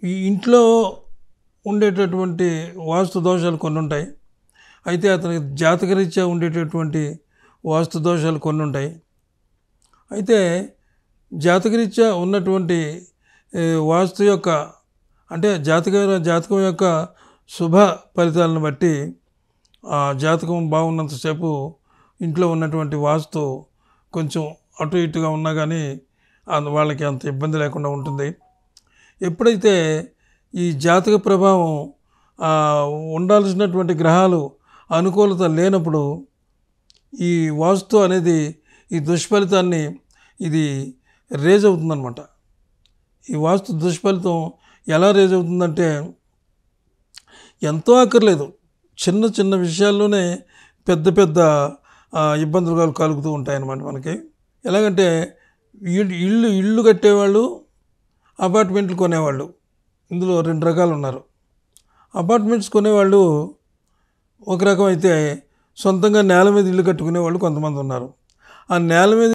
ఈ ఇంట్లో ఉండేటటువంటి వాస్తు దోషాలు కొన్ని ఉంటాయి. అయితే అతనికి జాతకరీత్యా ఉండేటటువంటి వాస్తు దోషాలు కొన్ని ఉంటాయి. అయితే జాతకరీత్యా ఉన్నటువంటి వాస్తు యొక్క అంటే జాతకం యొక్క శుభ ఫలితాలను బట్టి ఆ జాతకం బాగున్నంతసేపు ఇంట్లో ఉన్నటువంటి వాస్తు కొంచెం అటు ఇటుగా ఉన్నా కానీ వాళ్ళకి అంత ఇబ్బంది లేకుండా ఉంటుంది. ఎప్పుడైతే ఈ జాతక ప్రభావం ఉండాల్సినటువంటి గ్రహాలు అనుకూలత లేనప్పుడు ఈ వాస్తు అనేది ఈ దుష్ఫలితాన్ని ఇది రేజ్ అవుతుందన్నమాట. ఈ వాస్తు దుష్ఫలితం ఎలా రేజ్ అవుతుందంటే ఎంతో అక్కర్లేదు, చిన్న చిన్న విషయాల్లోనే పెద్ద పెద్ద ఇబ్బందులు కలుగుతూ ఉంటాయన్నమాట మనకి. ఎలాగంటే ఇళ్ళు కట్టేవాళ్ళు, అపార్ట్మెంట్లు కొనేవాళ్ళు, ఇందులో 2 రకాలు ఉన్నారు. అపార్ట్మెంట్స్ కొనేవాళ్ళు ఒక రకం అయితే, సొంతంగా నేల మీద ఇల్లు కట్టుకునే వాళ్ళు కొంతమంది ఉన్నారు. ఆ నేల మీద